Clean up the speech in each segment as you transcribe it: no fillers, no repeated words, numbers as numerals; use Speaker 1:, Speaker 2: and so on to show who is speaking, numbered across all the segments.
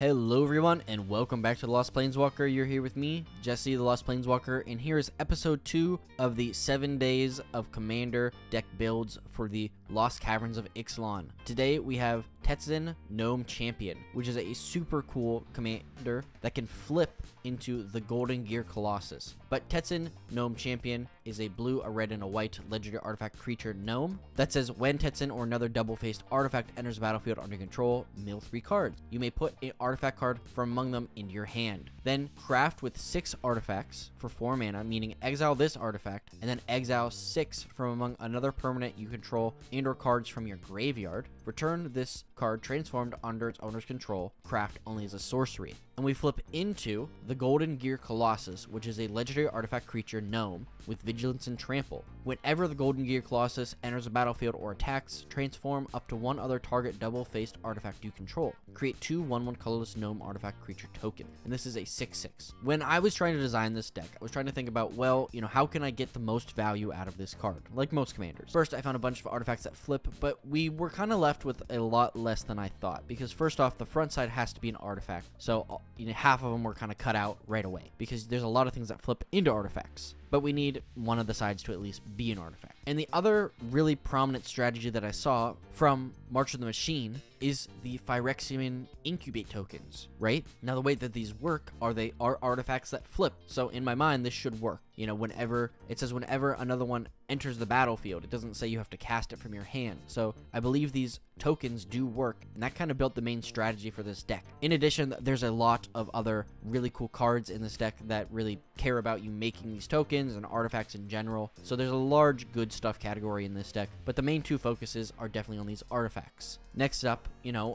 Speaker 1: Hello everyone, and welcome back to The Lost Planeswalker. You're here with me, Jesse, The Lost Planeswalker, and here is episode 2 of the 7 days of Commander deck builds for the Lost Caverns of Ixalan. Today we have Tetzin Gnome Champion, which is a super cool commander that can flip into the Golden Gear Colossus. But Tetzin Gnome Champion is a blue, a red, and a white legendary artifact creature gnome that says when Tetzin or another double-faced artifact enters the battlefield under control, mill 3 cards. You may put an artifact card from among them into your hand. Then craft with 6 artifacts for 4 mana, meaning exile this artifact, and then exile 6 from among another permanent you control and or cards from your graveyard. Return this card transformed under its owner's control, craft only as a sorcery. And we flip into the Golden Gear Colossus, which is a legendary artifact creature gnome with vigilance and trample. Whenever the Golden Gear Colossus enters a battlefield or attacks, transform up to 1 other target double-faced artifact you control. Create 2 1/1 colorless gnome artifact creature token, and this is a 6/6. When I was trying to design this deck, I was trying to think about, well, how can I get the most value out of this card, like most commanders. First, I found a bunch of artifacts that flip, but we were kind of left with a lot less than I thought, because first off, the front side has to be an artifact, so half of them were kind of cut out right away, because there's a lot of things that flip into artifacts. But we need one of the sides to at least be an artifact. And the other really prominent strategy that I saw from March of the Machine is the Phyrexian Incubate Tokens, right? Now, the way that these work are they are artifacts that flip. So in my mind, this should work. Whenever it says whenever another one enters the battlefield, it doesn't say you have to cast it from your hand. So I believe these tokens do work, and that kind of built the main strategy for this deck. In addition, there's a lot of other really cool cards in this deck that really care about you making these tokens and artifacts in general. So there's a large good stuff category in this deck, but the main 2 focuses are definitely on these artifacts. Next up,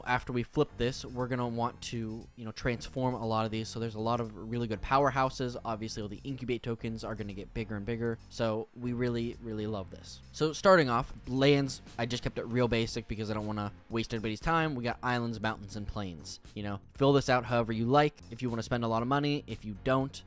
Speaker 1: after we flip this, we're going to want to, transform a lot of these. So there's a lot of really good powerhouses. Obviously, all the Incubate tokens are going to get bigger and bigger. So we really, really love this. So starting off, lands, I just kept it real basic because I don't want to waste anybody's time. We got islands, mountains, and plains. Fill this out however you like. If you want to spend a lot of money, if you don't,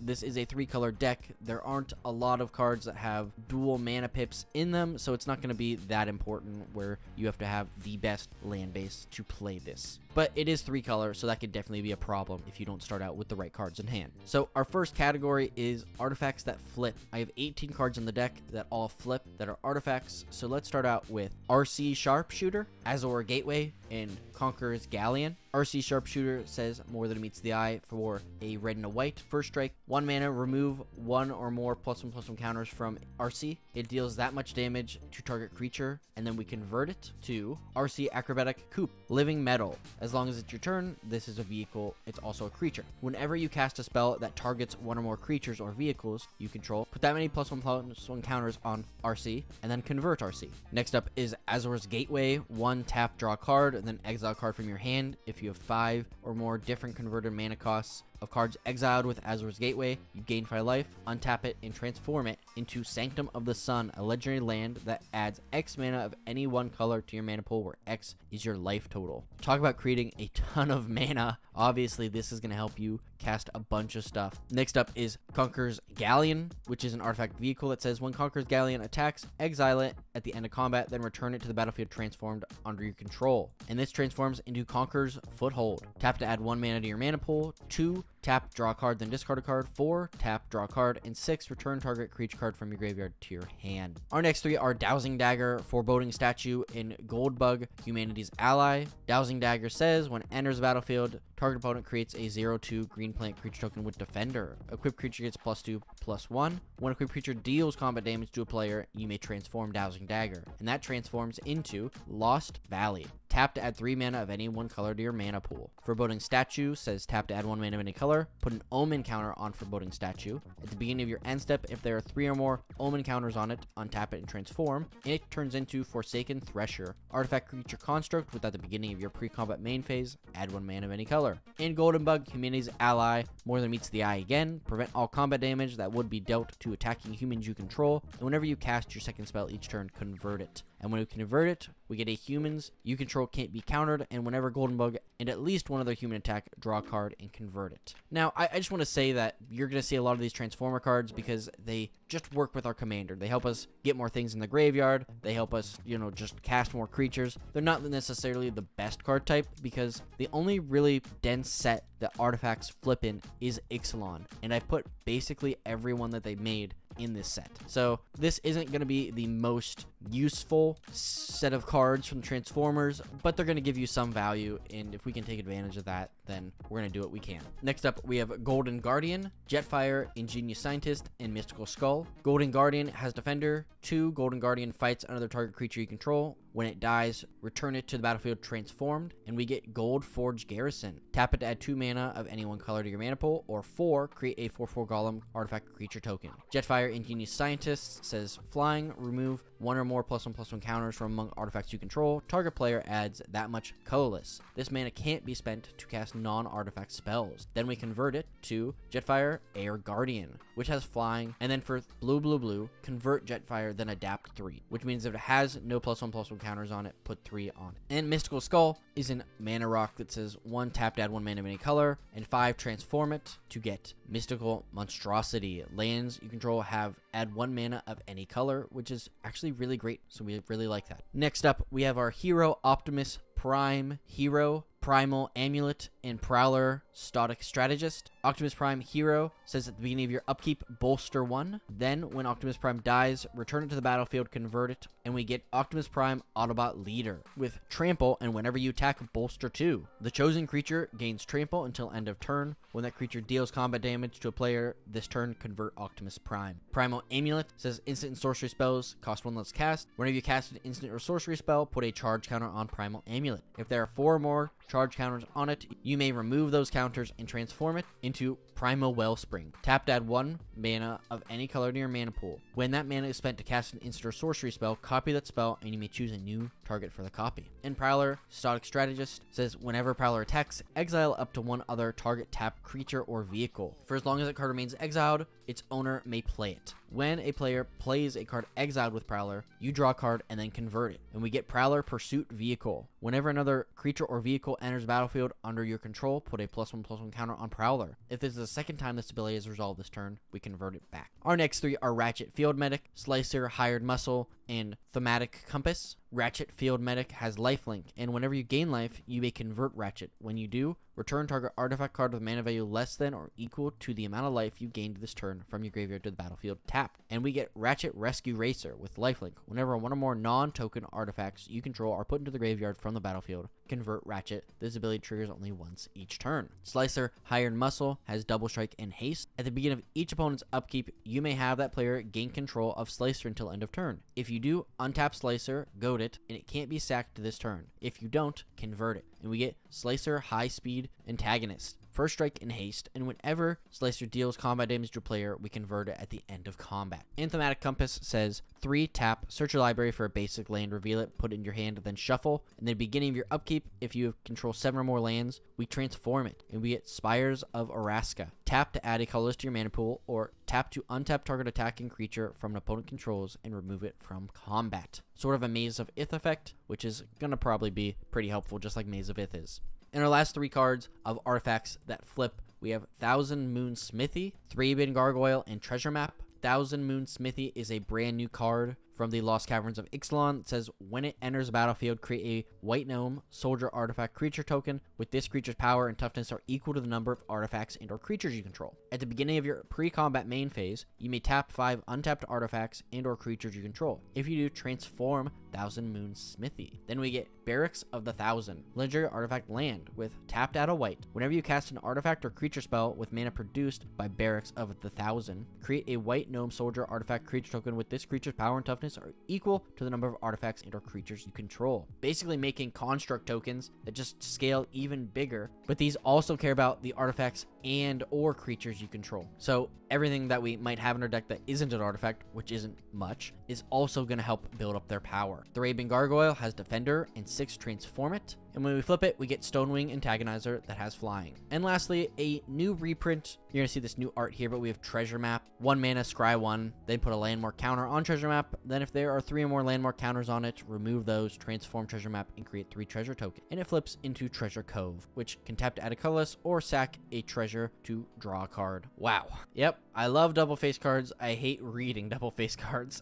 Speaker 1: this is a 3-color deck. There aren't a lot of cards that have dual mana pips in them, so it's not going to be that important where you have to have the best land base to play this. But it is 3 color, so that could definitely be a problem if you don't start out with the right cards in hand. So our first category is artifacts that flip. I have 18 cards in the deck that all flip that are artifacts. So let's start out with RC Sharpshooter, Azor Gateway, and Conqueror's Galleon. RC Sharpshooter says more than meets the eye for a red and a white. First strike, 1 mana, remove 1 or more +1/+1 counters from RC. It deals that much damage to target creature, and then we convert it to RC Acrobatic Coup, Living Metal. As long as it's your turn, this is a vehicle, it's also a creature. Whenever you cast a spell that targets 1 or more creatures or vehicles you control, put that many +1/+1 counters on RC, and then convert RC. Next up is Azor's Gateway, 1 tap, draw a card, and then exile a card from your hand. If you have 5 or more different converted mana costs of cards exiled with Azor's Gateway, you gain 5 life, untap it, and transform it into Sanctum of the Sun, a legendary land that adds X mana of any 1 color to your mana pool, where X is your life total. Talk about creating a ton of mana. Obviously, this is going to help you cast a bunch of stuff. Next up is Conqueror's Galleon, which is an artifact vehicle that says when Conqueror's Galleon attacks, exile it at the end of combat, then return it to the battlefield transformed under your control. And this transforms into Conqueror's Foothold. Tap to add 1 mana to your mana pool, 2 tap, draw a card, then discard a card, 4 tap, draw a card, and 6 return target creature card from your graveyard to your hand. Our next 3 are Dowsing Dagger, Foreboding Statue, and Goldbug, Humanity's Ally. Dowsing Dagger says when enters the battlefield, target opponent creates a 0/2 green plant creature token with Defender. Equipped creature gets +2/+1. When equipped creature deals combat damage to a player, you may transform Dowsing Dagger, and that transforms into Lost Valley. Tap to add 3 mana of any 1 color to your mana pool. Foreboding Statue says tap to add 1 mana of any color. Put an Omen counter on Foreboding Statue. At the beginning of your end step, if there are 3 or more Omen counters on it, untap it and transform. It turns into Forsaken Thresher. Artifact creature construct with at the beginning of your pre-combat main phase, add 1 mana of any color. And Golden Bug, Humanity's Ally, more than meets the eye again. Prevent all combat damage that would be dealt to attacking humans you control. And whenever you cast your second spell each turn, convert it. and when we convert it, we get a humans you control can't be countered, and whenever Golden Bug and at least one other human attack, draw a card and convert it. Now, I just want to say that you're going to see a lot of these Transformer cards because they just work with our commander. They help us get more things in the graveyard. They help us, you know, just cast more creatures. They're not necessarily the best card type because the only really dense set that artifacts flip in is Ixalan, and I've put basically everyone that they made in this set. So this isn't going to be the most useful set of cards from Transformers, but they're going to give you some value, and if we can take advantage of that, then we're going to do what we can. Next up, we have Golden Guardian, Jetfire, Ingenious Scientist, and Mystical Skull. Golden Guardian has Defender. 2, Golden Guardian fights another target creature you control. When it dies, return it to the battlefield transformed, and we get Gold Forge Garrison. Tap it to add 2 mana of any one color to your mana pool, or 4, create a 4/4 Golem artifact creature token. Jetfire Ingenious Scientist says flying, remove 1 or more +1/+1 counters from among artifacts you control. Target player adds that much colorless. This mana can't be spent to cast non-artifact spells. Then we convert it to Jetfire Air Guardian, which has flying, and then for blue, convert Jetfire, then adapt 3, which means if it has no +1/+1 counters on it, put 3 on it. And Mystical Skull is an mana rock that says 1 tap to add 1 mana of any color, and 5 transform it to get Mystical Monstrosity. Lands you control have add 1 mana of any color, which is actually really great, so we really like that. Next up, we have our hero Optimus Prime Hero, Primal Amulet, and Prowler Static Strategist. Optimus Prime Hero says at the beginning of your upkeep, bolster 1. Then, when Optimus Prime dies, return it to the battlefield, convert it, and we get Optimus Prime Autobot Leader with Trample, and whenever you attack, bolster 2. The chosen creature gains Trample until end of turn. When that creature deals combat damage to a player this turn, convert Optimus Prime. Primal Amulet says instant and sorcery spells cost 1 less cast. Whenever you cast an instant or sorcery spell, put a charge counter on Primal Amulet. If there are 4 or more charge counters on it, you may remove those counters and transform it into Primal Wellspring. Tap to add 1 mana of any color to your mana pool. When that mana is spent to cast an instant or sorcery spell, copy that spell, and you may choose a new target for the copy. And Prowler Static Strategist says whenever Prowler attacks, exile up to 1 other target tapped creature or vehicle. For as long as that card remains exiled, its owner may play it. When a player plays a card exiled with Prowler, you draw a card and then convert it. And we get Prowler Pursuit Vehicle. Whenever another creature or vehicle enters the battlefield under your control, put a +1/+1 counter on Prowler. If this is the second time this ability is resolved this turn, we convert it back. Our next 3 are Ratchet Field Medic, Slicer Hired Muscle, and Thematic Compass. Ratchet Field Medic has lifelink, and whenever you gain life, you may convert Ratchet. When you do, return target artifact card with mana value less than or equal to the amount of life you gained this turn from your graveyard to the battlefield tapped. And we get Ratchet Rescue Racer with lifelink. Whenever 1 or more non-token artifacts you control are put into the graveyard from the battlefield, convert Ratchet. This ability triggers only once each turn. Slicer Hired Muscle has double strike and haste. At the beginning of each opponent's upkeep, you may have that player gain control of Slicer until end of turn. If you do, untap Slicer, goad it, and it can't be sacked this turn. If you don't, convert it. And we get Slicer High Speed Antagonist. First strike and haste, and whenever Slicer deals combat damage to a player, we convert it at the end of combat. And Thematic Compass says 3 tap, search your library for a basic land, reveal it, put it in your hand, then shuffle. And then beginning of your upkeep, if you control 7 or more lands, we transform it, and we get Spires of Araska. Tap to add a colorless to your mana pool, or tap to untap target attacking creature from an opponent controls and remove it from combat. Sort of a Maze of Ith effect, which is gonna probably be pretty helpful, just like Maze of Ith is. In our last 3 cards of artifacts that flip, we have Thousand Moon Smithy, 3-Bin Gargoyle, and Treasure Map. Thousand Moon Smithy is a brand new card from the Lost Caverns of Ixalan. It says when it enters the battlefield, create a white gnome soldier artifact creature token with this creature's power and toughness are equal to the number of artifacts and or creatures you control. At the beginning of your pre-combat main phase, you may tap 5 untapped artifacts and or creatures you control. If you do, transform Thousand Moon Smithy. Then we get Barracks of the Thousand, legendary artifact land with tapped out a white. Whenever you cast an artifact or creature spell with mana produced by Barracks of the Thousand, create a white gnome soldier artifact creature token with this creature's power and toughness are equal to the number of artifacts and or creatures you control. Basically making construct tokens that just scale even bigger, but these also care about the artifacts and or creatures you control. So everything that we might have in our deck that isn't an artifact, which isn't much, is also going to help build up their power. 4. The Raven Gargoyle has Defender and 6 Transform It. And when we flip it, we get Stonewing Antagonizer that has Flying. And lastly, a new reprint. You're going to see this new art here, but we have Treasure Map. 1 mana, scry 1, then put a landmark counter on Treasure Map. Then if there are 3 or more landmark counters on it, remove those, transform Treasure Map, and create 3 treasure tokens. And it flips into Treasure Cove, which can tap to add a colorless or sack a treasure to draw a card. Wow. Yep, I love double face cards. I hate reading double face cards.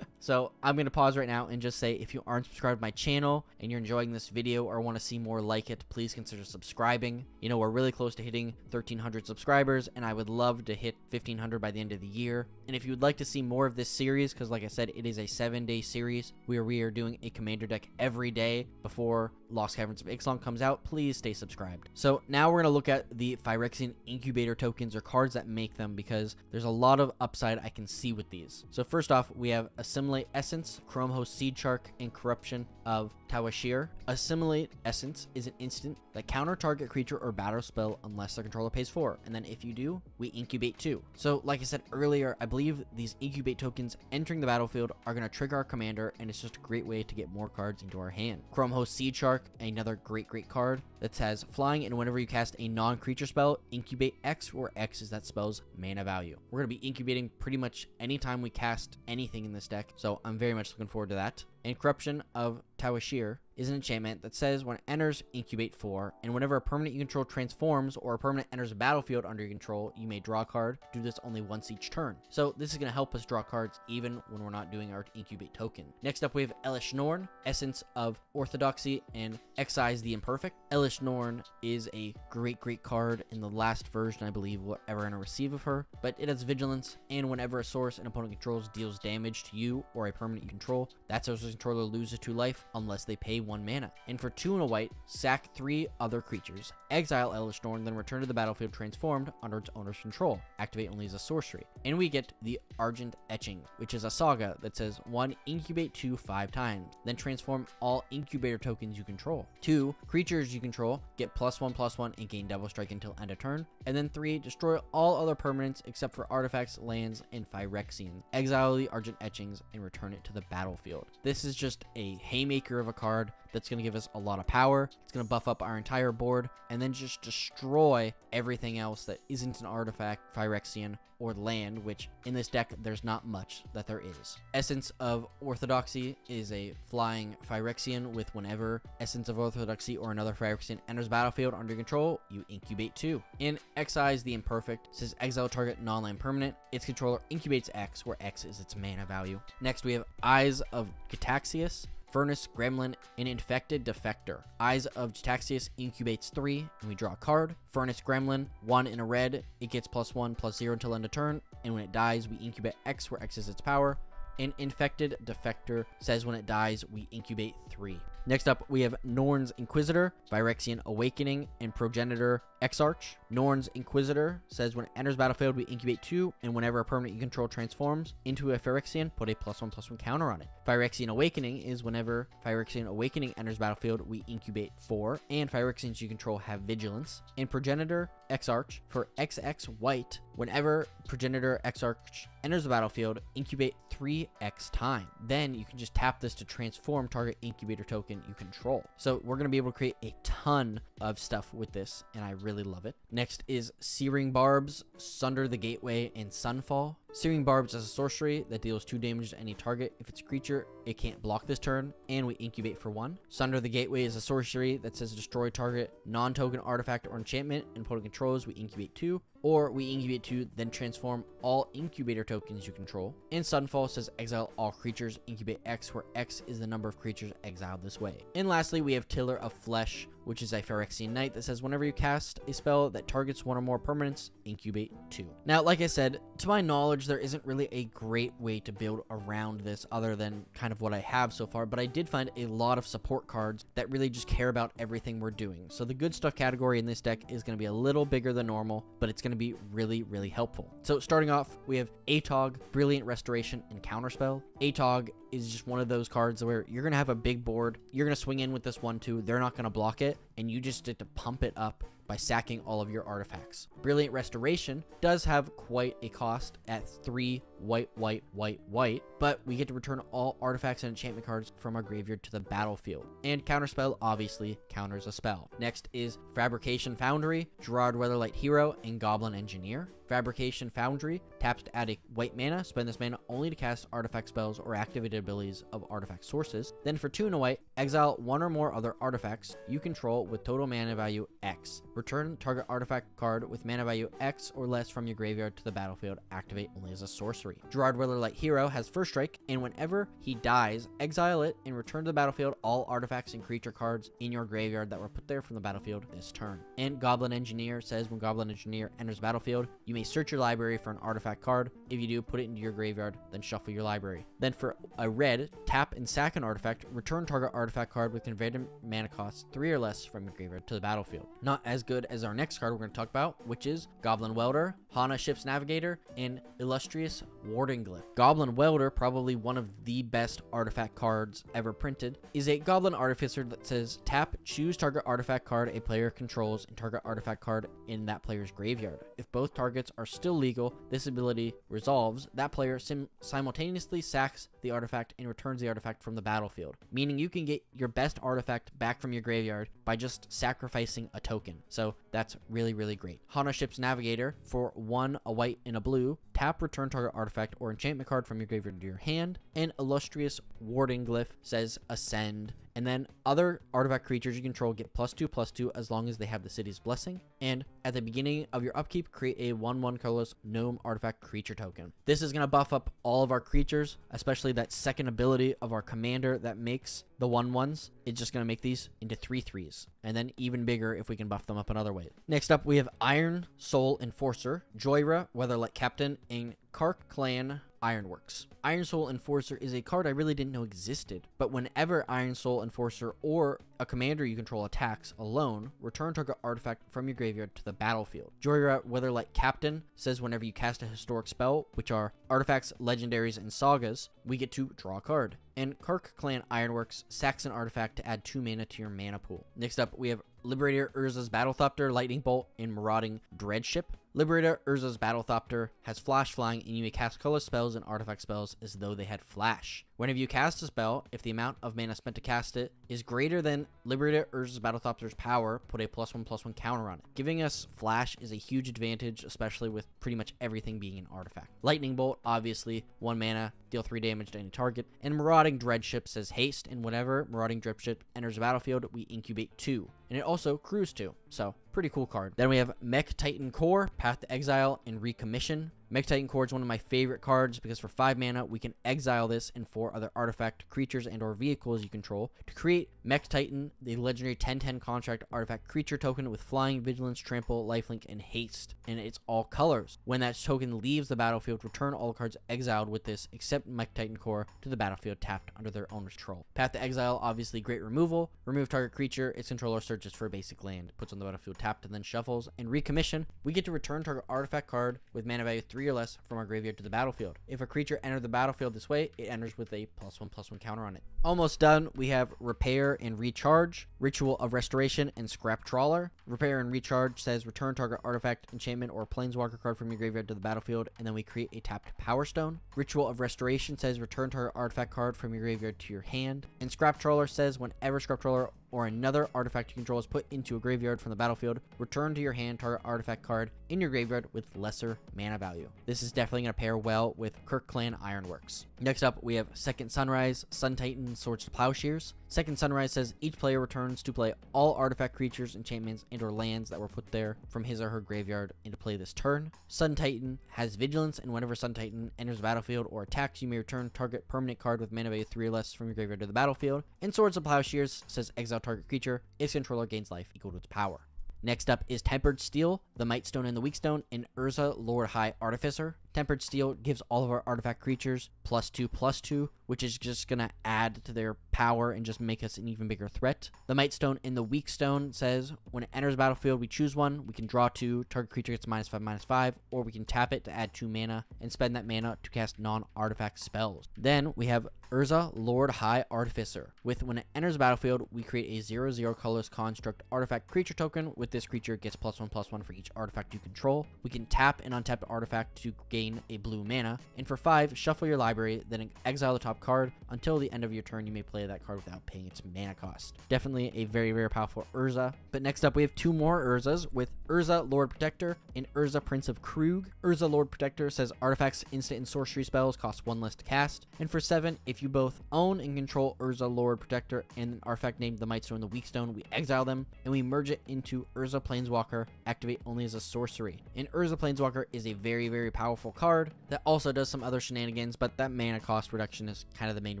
Speaker 1: So I'm going to pause right now and just say, if you aren't subscribed to my channel and you're enjoying this video or want to see more like it, please consider subscribing. You know, we're really close to hitting 1,300 subscribers, and I would love to hit 1,500 by the end of the year. And if you would like to see more of this series, because like I said, it is a 7-day series where we are doing a commander deck every day before Lost Caverns of Ixalan comes out, please stay subscribed. So now we're going to look at the Phyrexian Incubator Tokens, or cards that make them, because there's a lot of upside I can see with these. So first off, we have Assimilate Essence, Chrome Host Seed Shark, and Corruption of Tawashir. Assimilate Essence is an instant that counter target creature or battle spell unless their controller pays 4, and then if you do, we incubate 2. So like I said earlier, I believe these incubate tokens entering the battlefield are going to trigger our commander, and it's just a great way to get more cards into our hand. Chrome Host Seed Shark, another great card that has Flying, and whenever you cast a non-creature spell, incubate X, where X is that spell's mana value. We're going to be incubating pretty much anytime we cast anything in this deck, so I'm very much looking forward to that. And Corruption of Tawashir is an enchantment that says when it enters, incubate 4, and whenever a permanent you control transforms or a permanent enters a battlefield under your control, you may draw a card. Do this only once each turn. So this is going to help us draw cards even when we're not doing our incubate token. Next up, we have Elish Norn, Essence of Orthodoxy, and Excise the Imperfect. Elish Norn is a great card in the last version, I believe, we'll ever enter receive of her, but it has Vigilance, and whenever a source an opponent controls deals damage to you or a permanent you control, that source's controller loses 2 life unless they pay 1 mana. And for 2 and a white, sack 3 other creatures, exile Elish Norn, then return to the battlefield transformed under its owner's control. Activate only as a sorcery. And we get the Argent Etching, which is a saga that says 1, incubate 2 5 times, then transform all incubator tokens you control. 2, creatures you control get +1/+1 and gain double strike until end of turn. And then 3, destroy all other permanents except for artifacts, lands, and Phyrexian. Exile the Argent Etchings and return it to the battlefield. This is just a haymaker of a card that's going to give us a lot of power. It's going to buff up our entire board and then just destroy everything else that isn't an artifact, Phyrexian, or land, which in this deck there's not much that there is. Essence of Orthodoxy is a flying Phyrexian with whenever Essence of Orthodoxy or another Phyrexian enters battlefield under control, you incubate 2. And Excise the Imperfect says exile target non-land permanent. Its controller incubates X, where X is its mana value. Next we have Eyes of Gitaxias, Furnace Gremlin, and Infected Defector. Eyes of Gitaxias incubates 3, and we draw a card. Furnace Gremlin, 1 in a red, it gets +1/+0 until end of turn, and when it dies, we incubate X, where X is its power. And Infected Defector says when it dies, we incubate 3. Next up, we have Norn's Inquisitor, Phyrexian Awakening, and Progenitor Exarch. Norn's Inquisitor says when it enters battlefield, we incubate 2, and whenever a permanent you control transforms into a Phyrexian, put a +1/+1 counter on it. Phyrexian Awakening is whenever Phyrexian Awakening enters battlefield, we incubate 4, and Phyrexians you control have Vigilance. And Progenitor Exarch for XX White, whenever Progenitor Exarch enters the battlefield, incubate 3x time. Then you can just tap this to transform target incubator token you control. So we're going to be able to create a ton of stuff with this, and I really love it. Next is Searing Barbs, Sunder the Gateway, and Sunfall. Searing Barbs is a sorcery that deals 2 damage to any target. If it's a creature, it can't block this turn, and we incubate for 1. Sunder the Gateway is a sorcery that says destroy target non-token artifact or enchantment, and opponent controls, we incubate 2. Or we incubate 2, then transform all incubator tokens you control. And Sunfall says exile all creatures, incubate X, where X is the number of creatures exiled this way. And lastly, we have Tiller of Flesh, which is a Phyrexian Knight that says whenever you cast a spell that targets 1 or more permanents, incubate 2. Now, like I said, to my knowledge, there isn't really a great way to build around this other than kind of what I have so far, but I did find a lot of support cards that really just care about everything we're doing. So the good stuff category in this deck is going to be a little bigger than normal, but it's going to be really helpful. So starting off, we have Atog, Brilliant Restoration, and Counterspell. Atog is just one of those cards where you're going to have a big board, you're going to swing in with this 1/2, they're not going to block it, and you just get to pump it up by sacking all of your artifacts. Brilliant Restoration does have quite a cost at 3 white, white, white, white, but we get to return all artifacts and enchantment cards from our graveyard to the battlefield. And Counterspell obviously counters a spell. Next is Fabrication Foundry, Gerard Weatherlight Hero, and Goblin Engineer. Fabrication Foundry taps to add a white mana. Spend this mana only to cast artifact spells or activated abilities of artifact sources. Then for 2 and a white, exile 1 or more other artifacts you control with total mana value X. Return target artifact card with mana value X or less from your graveyard to the battlefield. Activate only as a sorcery. Gerard Weatherlight Hero has first strike, and whenever he dies, exile it and return to the battlefield all artifacts and creature cards in your graveyard that were put there from the battlefield this turn. And Goblin Engineer says when Goblin Engineer enters the battlefield, you may search your library for an artifact card. If you do, put it into your graveyard, then shuffle your library. Then for a red, tap and sack an artifact, return target artifact card with converted mana cost 3 or less from your graveyard to the battlefield. Not as good as our next card we're going to talk about, which is Goblin Welder, Hana Ship's Navigator, and Illustrious Warding Glyph. Goblin Welder, probably one of the best artifact cards ever printed, is a Goblin Artificer that says tap, choose target artifact card a player controls and target artifact card in that player's graveyard. If both targets are still legal, this ability resolves. That player simultaneously sacks the artifact and returns the artifact from the battlefield, meaning you can get your best artifact back from your graveyard by just sacrificing a token. So that's really, really great. Hana Ship's Navigator, for 1, a white, and a blue, tap, return target artifact or enchantment card from your graveyard to your hand. And Illustrious Warding Glyph says ascend. And then other artifact creatures you control get +2/+2 as long as they have the city's blessing. And at the beginning of your upkeep, create a 1/1 colorless gnome artifact creature token. This is going to buff up all of our creatures, especially that second ability of our commander that makes the 1/1s. It's just going to make these into 3/3s. And then even bigger if we can buff them up another way. Next up, we have Iron Soul Enforcer, Joyra, Weatherlight Captain, and Kark Clan Ironworks. Iron Soul Enforcer is a card I really didn't know existed, but whenever Iron Soul Enforcer or a commander you control attacks alone, return target artifact from your graveyard to the battlefield. Joyra Weatherlight Captain says whenever you cast a historic spell, which are artifacts, legendaries, and sagas, we get to draw a card. And Kark Clan Ironworks sacks an artifact to add 2 mana to your mana pool. Next up, we have Liberator Urza's Battlethopter, Lightning Bolt, and Marauding Dreadship. Liberator Urza's Battlethopter has flash flying, and you may cast color spells and artifact spells as though they had flash. Whenever you cast a spell, if the amount of mana spent to cast it is greater than Liberator Urza's Battlethopter's power, put a +1/+1 counter on it. Giving us flash is a huge advantage, especially with pretty much everything being an artifact. Lightning Bolt, obviously, 1 mana, deal 3 damage to any target. And Marauding Dreadship says haste, and whenever Marauding Dreadship enters the battlefield, we incubate 2. And it also crews 2, so pretty cool card. Then we have Mech Titan Core, Path to Exile, and Recommission. Mech Titan Core is one of my favorite cards because for 5 mana, we can exile this and 4 other artifact creatures and or vehicles you control to create Mech Titan, the legendary 10/10 contract artifact creature token with flying, vigilance, trample, lifelink, and haste. And it's all colors. When that token leaves the battlefield, return all cards exiled with this except Mech Titan Core to the battlefield tapped under their owner's control. Path to Exile, obviously great removal. Remove target creature, its controller searches for a basic land, puts on the battlefield tapped and then shuffles. And Recommission, we get to return target artifact card with mana value 3 or less from our graveyard to the battlefield. If a creature entered the battlefield this way, it enters with a +1/+1 counter on it. Almost done. We have Repair and Recharge, Ritual of Restoration, and Scrap Trawler. Repair and Recharge says return target artifact, enchantment, or planeswalker card from your graveyard to the battlefield, and then we create a tapped Power Stone. Ritual of Restoration says return target artifact card from your graveyard to your hand. And Scrap Trawler says whenever Scrap Trawler or another artifact you control is put into a graveyard from the battlefield, return to your hand target artifact card in your graveyard with lesser mana value. This is definitely going to pair well with Kark Clan Ironworks. Next up, we have Second Sunrise, Sun Titan, Swords to Plowshares. Second Sunrise says each player returns to play all artifact creatures, enchantments, and or lands that were put there from his or her graveyard into play this turn. Sun Titan has vigilance, and whenever Sun Titan enters the battlefield or attacks, you may return target permanent card with mana value 3 or less from your graveyard to the battlefield. And Swords of Plowshares says exile target creature, its controller gains life equal to its power. Next up is Tempered Steel, the Might Stone and the Weak Stone, and Urza Lord High Artificer. Tempered Steel gives all of our artifact creatures +2/+2, which is just going to add to their power and just make us an even bigger threat. The Might Stone in the Weak Stone says, when it enters the battlefield, we choose one, we can draw 2, target creature gets -5/-5, or we can tap it to add 2 mana and spend that mana to cast non-artifact spells. Then we have Urza, Lord High Artificer. With when it enters the battlefield, we create a 0/0 colorless construct artifact creature token. With this creature, it gets +1/+1 for each artifact you control. We can tap an untapped artifact to gain a blue mana. And for 5, shuffle your library, then exile the top card. Until the end of your turn, you may play that card without paying its mana cost. Definitely a very, very powerful Urza. But next up, we have 2 more Urzas with Urza Lord Protector and Urza Prince of Krug. Urza Lord Protector says artifacts, instant, and sorcery spells cost 1 less to cast. And for 7, if you both own and control Urza Lord Protector and an artifact named the Might Stone and the Weak Stone, we exile them and we merge it into Urza Planeswalker, activate only as a sorcery. And Urza Planeswalker is a very, very powerful card that also does some other shenanigans, but that mana cost reduction is kind of the main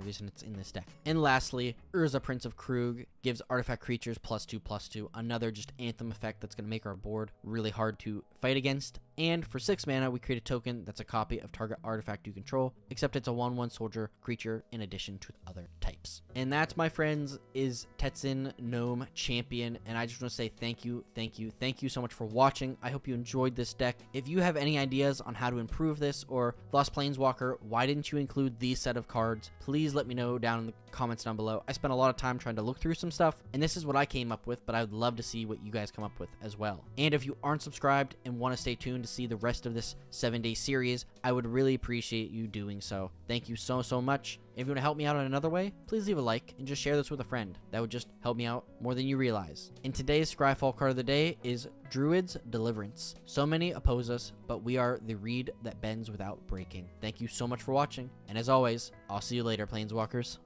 Speaker 1: reason it's in this deck. And lastly, Urza Prince of Krug gives artifact creatures +2/+2, another just anthem effect that's going to make our board really hard to fight against. And for 6 mana, we create a token that's a copy of target artifact you control, except it's a 1/1 soldier creature in addition to other types. And that, my friends, is Tetzin Gnome Champion. And I just want to say thank you so much for watching. I hope you enjoyed this deck. If you have any ideas on how to improve this, or Lost Planeswalker, why didn't you include these set of cards, please let me know down in the comments down below. I spent a lot of time trying to look through some stuff, and this is what I came up with, but I would love to see what you guys come up with as well. And if you aren't subscribed and want to stay tuned to see the rest of this 7-day series, I would really appreciate you doing so. Thank you so much. If you want to help me out in another way, please leave a like and just share this with a friend. That would just help me out more than you realize. And today's Scryfall card of the day is Druid's Deliverance. So many oppose us, but we are the reed that bends without breaking. Thank you so much for watching, and as always, I'll see you later, Planeswalkers.